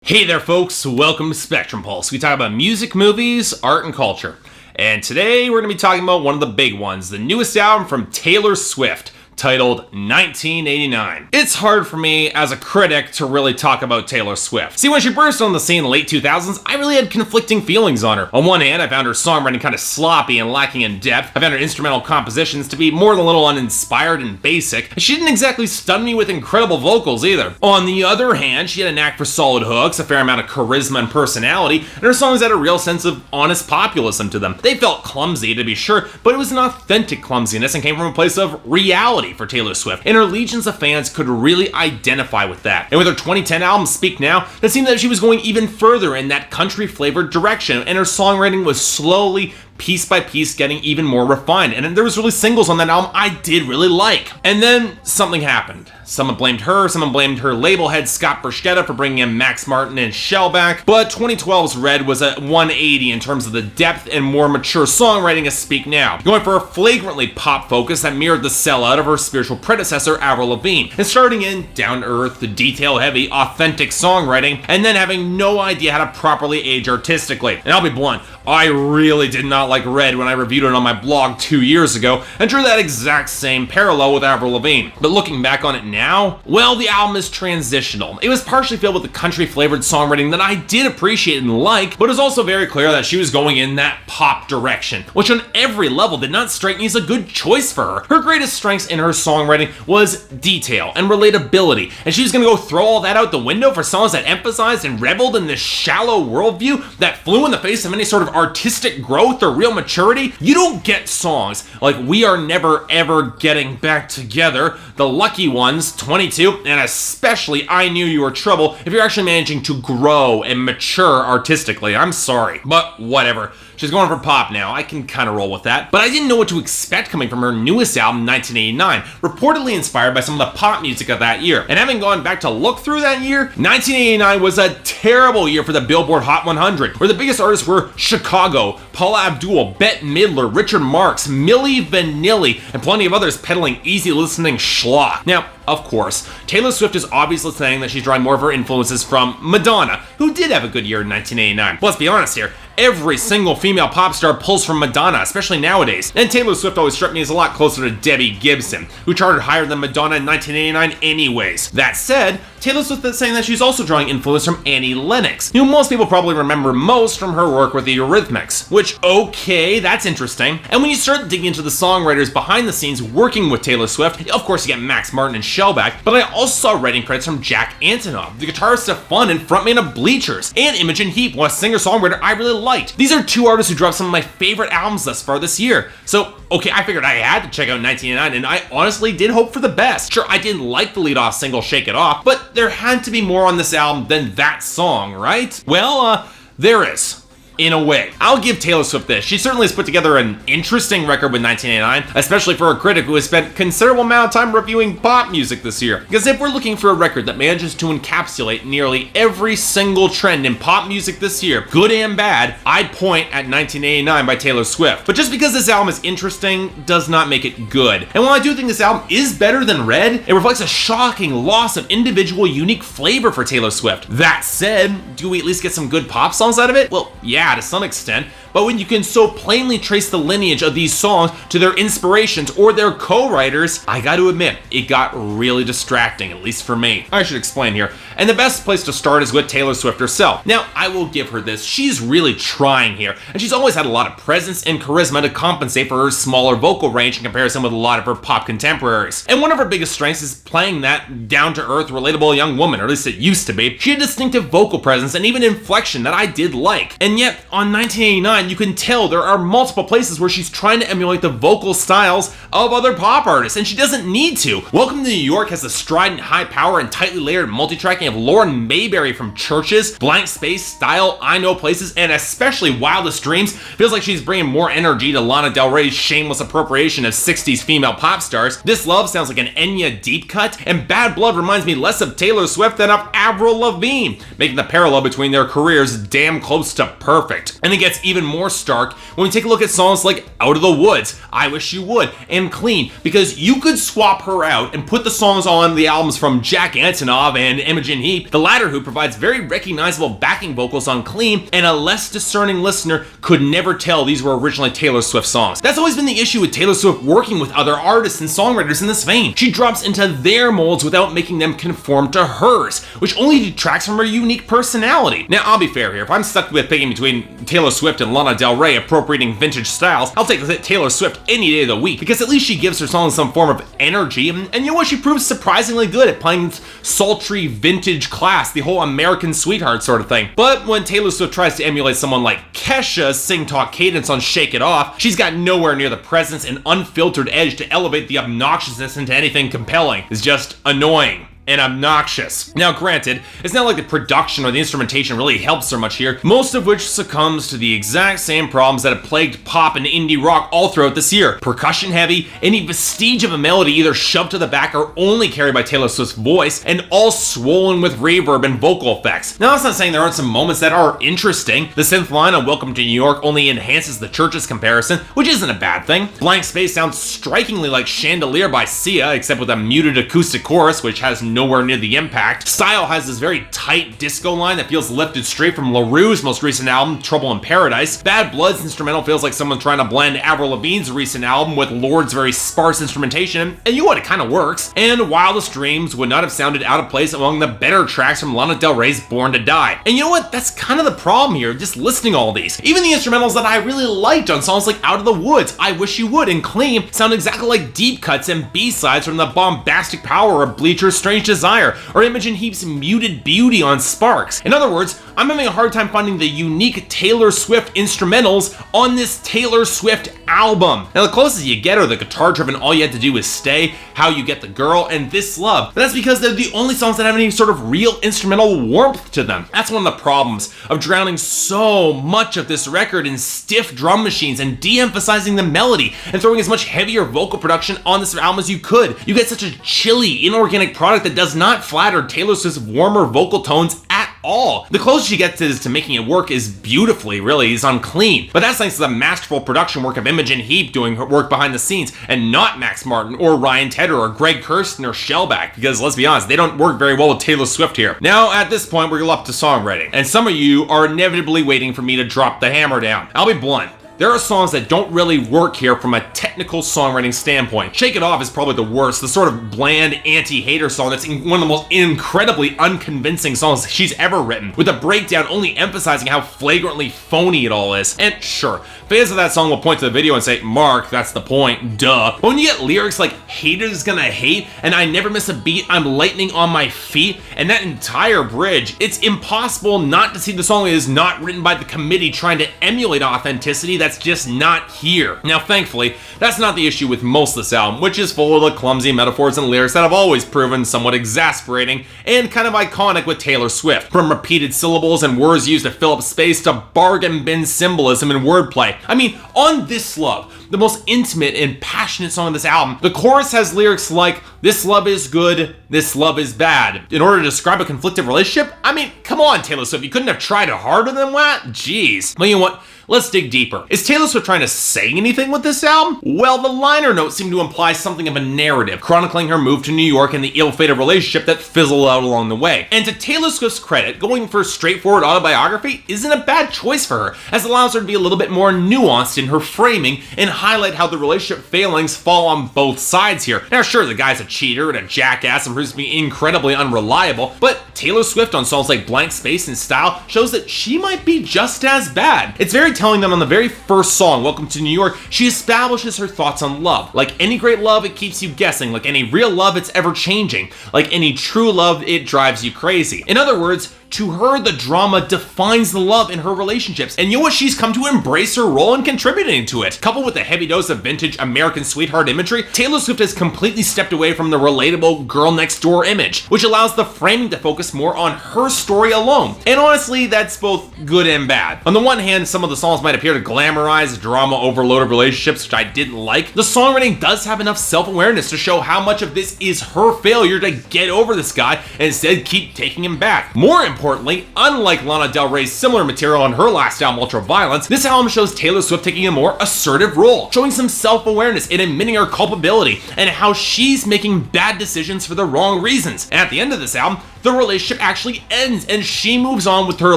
Hey there folks, welcome to Spectrum Pulse. We talk about music, movies, art, and culture. And today we're going to be talking about one of the big ones, the newest album from Taylor Swift, titled 1989. It's hard for me as a critic to really talk about Taylor Swift. See, when she burst on the scene in the late 2000s, I really had conflicting feelings on her. On one hand, I found her songwriting kind of sloppy and lacking in depth. I found her instrumental compositions to be more than a little uninspired and basic. And she didn't exactly stun me with incredible vocals either. On the other hand, she had a knack for solid hooks, a fair amount of charisma and personality, and her songs had a real sense of honest populism to them. They felt clumsy, to be sure, but it was an authentic clumsiness and came from a place of reality for Taylor Swift, and her legions of fans could really identify with that. And with her 2010 album Speak Now, it seemed that she was going even further in that country-flavored direction, and her songwriting was slowly, piece by piece, getting even more refined. And there was really singles on that album I did really like. And then something happened. Someone blamed her, someone blamed her label head Scott Bruschetta for bringing in Max Martin and Shellback, but 2012's Red was a 180 in terms of the depth and more mature songwriting as Speak Now, going for a flagrantly pop focus that mirrored the sellout of her spiritual predecessor Avril Lavigne, and starting in down-to-earth, detail-heavy, authentic songwriting, and then having no idea how to properly age artistically. And I'll be blunt, I really did not like Red when I reviewed it on my blog 2 years ago, and drew that exact same parallel with Avril Lavigne. But looking back on it now, well, the album is transitional. It was partially filled with the country-flavored songwriting that I did appreciate and like, but it was also very clear that she was going in that pop direction, which on every level did not strike me as a good choice for her. Her greatest strengths in her songwriting was detail and relatability, and she was gonna go throw all that out the window for songs that emphasized and reveled in this shallow worldview that flew in the face of any sort of artistic growth or real maturity. You don't get songs like We Are Never Ever Getting Back Together, The Lucky Ones, 22, and especially I Knew You Were Trouble if you're actually managing to grow and mature artistically. I'm sorry, but whatever. She's going for pop now, I can kind of roll with that. But I didn't know what to expect coming from her newest album, 1989, reportedly inspired by some of the pop music of that year. And having gone back to look through that year, 1989 was a terrible year for the Billboard Hot 100, where the biggest artists were Chicago, Paula Abdul, Bette Midler, Richard Marx, Milli Vanilli, and plenty of others peddling easy listening schlock. Now, of course, Taylor Swift is obviously saying that she's drawing more of her influences from Madonna, who did have a good year in 1989. But let's be honest here, every single female pop star pulls from Madonna, especially nowadays. And Taylor Swift always struck me as a lot closer to Debbie Gibson, who charted higher than Madonna in 1989 anyways. That said, Taylor Swift is saying that she's also drawing influence from Annie Lennox, who most people probably remember most from her work with the Eurythmics, which, okay, that's interesting. And when you start digging into the songwriters behind the scenes working with Taylor Swift, of course you get Max Martin and Shellback, but I also saw writing credits from Jack Antonoff, the guitarist of Fun and frontman of Bleachers, and Imogen Heap, a singer-songwriter I really liked. These are two artists who dropped some of my favorite albums thus far this year. So, okay, I figured I had to check out 1989, and I honestly did hope for the best. Sure, I didn't like the lead-off single, Shake It Off, but there had to be more on this album than that song, right? Well, there is. In a way. I'll give Taylor Swift this. She certainly has put together an interesting record with 1989, especially for a critic who has spent considerable amount of time reviewing pop music this year. Because if we're looking for a record that manages to encapsulate nearly every single trend in pop music this year, good and bad, I'd point at 1989 by Taylor Swift. But just because this album is interesting does not make it good. And while I do think this album is better than Red, it reflects a shocking loss of individual unique flavor for Taylor Swift. That said, do we at least get some good pop songs out of it? Well, yeah, to some extent, but when you can so plainly trace the lineage of these songs to their inspirations or their co-writers, I gotta admit, it got really distracting, at least for me. I should explain here. And the best place to start is with Taylor Swift herself. Now, I will give her this, she's really trying here, and she's always had a lot of presence and charisma to compensate for her smaller vocal range in comparison with a lot of her pop contemporaries. And one of her biggest strengths is playing that down-to-earth, relatable young woman, or at least it used to be. She had distinctive vocal presence and even inflection that I did like. And yet, on 1989, you can tell there are multiple places where she's trying to emulate the vocal styles of other pop artists, and she doesn't need to. Welcome to New York has the strident high power and tightly layered multi-tracking of Lauren Mayberry from Churches, Blank Space, Style, I Know Places, and especially Wildest Dreams feels like she's bringing more energy to Lana Del Rey's shameless appropriation of 60s female pop stars. This Love sounds like an Enya deep cut, and Bad Blood reminds me less of Taylor Swift than of Avril Lavigne, making the parallel between their careers damn close to perfect. perfect. And it gets even more stark when we take a look at songs like Out of the Woods, I Wish You Would, and Clean, because you could swap her out and put the songs on the albums from Jack Antonoff and Imogen Heap, the latter who provides very recognizable backing vocals on Clean, and a less discerning listener could never tell these were originally Taylor Swift songs. That's always been the issue with Taylor Swift working with other artists and songwriters in this vein. She drops into their molds without making them conform to hers, which only detracts from her unique personality. Now, I'll be fair here. If I'm stuck with picking between Taylor Swift and Lana Del Rey appropriating vintage styles, I'll take Taylor Swift any day of the week, because at least she gives her songs some form of energy, and you know what? She proves surprisingly good at playing sultry vintage class, the whole American sweetheart sort of thing. But when Taylor Swift tries to emulate someone like Kesha's sing-talk cadence on Shake It Off, she's got nowhere near the presence and unfiltered edge to elevate the obnoxiousness into anything compelling. It's just annoying and obnoxious. Now granted, it's not like the production or the instrumentation really helps her much here, most of which succumbs to the exact same problems that have plagued pop and indie rock all throughout this year. Percussion heavy, any vestige of a melody either shoved to the back or only carried by Taylor Swift's voice, and all swollen with reverb and vocal effects. Now that's not saying there aren't some moments that are interesting. The synth line on Welcome to New York only enhances the Church's comparison, which isn't a bad thing. Blank Space sounds strikingly like Chandelier by Sia, except with a muted acoustic chorus, which has nowhere near the impact. Style has this very tight disco line that feels lifted straight from LaRue's most recent album, Trouble in Paradise. Bad Blood's instrumental feels like someone trying to blend Avril Lavigne's recent album with Lord's very sparse instrumentation, and you know what, it kind of works. And Wildest Dreams would not have sounded out of place among the better tracks from Lana Del Rey's Born to Die. And you know what, that's kind of the problem here, just listing all these. Even the instrumentals that I really liked on songs like Out of the Woods, I Wish You Would, and Clean sound exactly like deep cuts and B-sides from the bombastic power of Bleacher's Strange Desire, or Imogen Heap's muted beauty on Sparks. In other words, I'm having a hard time finding the unique Taylor Swift instrumentals on this Taylor Swift album. Now the closest you get are the guitar-driven All You Had to Do Is Stay, How You Get the Girl, and This Love. But that's because they're the only songs that have any sort of real instrumental warmth to them. That's one of the problems of drowning so much of this record in stiff drum machines and de-emphasizing the melody and throwing as much heavier vocal production on this album as you could. You get such a chilly, inorganic product that does not flatter Taylor Swift's warmer vocal tones at all. The closest she gets to making it work is beautifully, really, is on Clean. But that's thanks to the masterful production work of Imogen Heap doing her work behind the scenes, and not Max Martin or Ryan Tedder or Greg Kurstin or Shellback, because let's be honest, they don't work very well with Taylor Swift here. Now, at this point, we're up to songwriting, and some of you are inevitably waiting for me to drop the hammer down. I'll be blunt. There are songs that don't really work here from a technical songwriting standpoint. Shake It Off is probably the worst, the sort of bland anti-hater song that's one of the most incredibly unconvincing songs she's ever written, with a breakdown only emphasizing how flagrantly phony it all is. And sure, fans of that song will point to the video and say, Mark, that's the point, duh. But when you get lyrics like haters gonna hate, and I never miss a beat, I'm lightning on my feet, and that entire bridge, it's impossible not to see the song is not written by the committee trying to emulate authenticity that's just not here. Now, thankfully, that's not the issue with most of this album, which is full of the clumsy metaphors and lyrics that have always proven somewhat exasperating and kind of iconic with Taylor Swift. From repeated syllables and words used to fill up space to bargain bin symbolism and wordplay. I mean, on This Love, the most intimate and passionate song on this album, the chorus has lyrics like, this love is good, this love is bad. In order to describe a conflicted relationship? I mean, come on, Taylor Swift, you couldn't have tried harder than that? Jeez. But you know what? Let's dig deeper. Is Taylor Swift trying to say anything with this album? Well, the liner notes seem to imply something of a narrative, chronicling her move to New York and the ill-fated relationship that fizzled out along the way. And to Taylor Swift's credit, going for straightforward autobiography isn't a bad choice for her, as it allows her to be a little bit more nuanced in her framing and highlight how the relationship failings fall on both sides here. Now sure, the guy's a cheater and a jackass and proves to be incredibly unreliable, but Taylor Swift on songs like Blank Space and Style shows that she might be just as bad. It's very telling that on the very first song, Welcome to New York, she establishes her thoughts on love. Like any great love, it keeps you guessing. Like any real love, it's ever changing. Like any true love, it drives you crazy. In other words, to her, the drama defines the love in her relationships. And you know what? She's come to embrace her role and contributing to it. Coupled with a heavy dose of vintage American sweetheart imagery, Taylor Swift has completely stepped away from the relatable girl next door image, which allows the framing to focus more on her story alone. And honestly, that's both good and bad. On the one hand, some of the songs might appear to glamorize drama overloaded relationships, which I didn't like. The songwriting does have enough self-awareness to show how much of this is her failure to get over this guy and instead keep taking him back. More importantly, importantly, unlike Lana Del Rey's similar material on her last album, Ultraviolence, this album shows Taylor Swift taking a more assertive role, showing some self-awareness and admitting her culpability, and how she's making bad decisions for the wrong reasons. And at the end of this album, the relationship actually ends and she moves on with her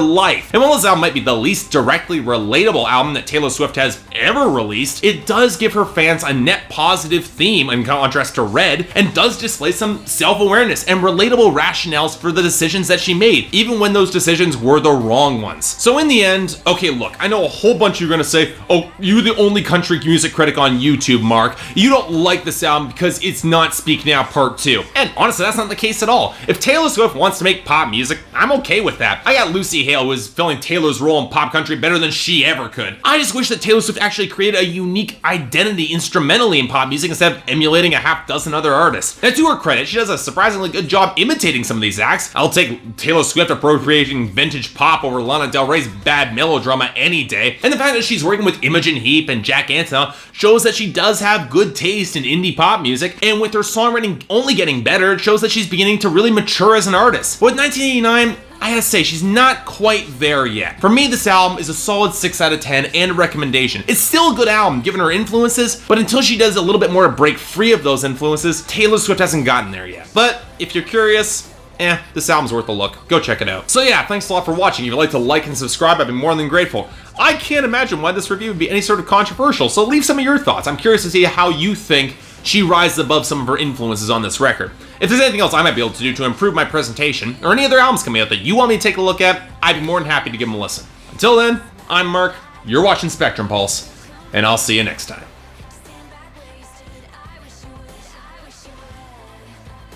life. And while this album might be the least directly relatable album that Taylor Swift has ever released, it does give her fans a net positive theme in contrast to Red, and does display some self-awareness and relatable rationales for the decisions that she made, even when those decisions were the wrong ones. So in the end, okay, look, I know a whole bunch of you are gonna say, oh, you're the only country music critic on YouTube, Mark. You don't like this album because it's not Speak Now Part 2. And honestly, that's not the case at all. If Taylor Swift wants to make pop music, I'm okay with that. I got Lucy Hale, who is filling Taylor's role in pop country better than she ever could. I just wish that Taylor Swift actually created a unique identity instrumentally in pop music instead of emulating a half dozen other artists. Now, to her credit, she does a surprisingly good job imitating some of these acts. I'll take Taylor Swift appropriating vintage pop over Lana Del Rey's bad melodrama any day, and the fact that she's working with Imogen Heap and Jack Antonoff shows that she does have good taste in indie pop music, and with her songwriting only getting better, it shows that she's beginning to really mature as an artist. But with 1989, I gotta say, she's not quite there yet. For me, this album is a solid 6 out of 10 and a recommendation. It's still a good album given her influences, but until she does a little bit more to break free of those influences, Taylor Swift hasn't gotten there yet. But if you're curious, this album's worth a look. Go check it out. So yeah, thanks a lot for watching. If you'd like to like and subscribe, I'd be more than grateful. I can't imagine why this review would be any sort of controversial, so leave some of your thoughts. I'm curious to see how you think she rises above some of her influences on this record. If there's anything else I might be able to do to improve my presentation, or any other albums coming out that you want me to take a look at, I'd be more than happy to give them a listen. Until then, I'm Mark, you're watching Spectrum Pulse, and I'll see you next time.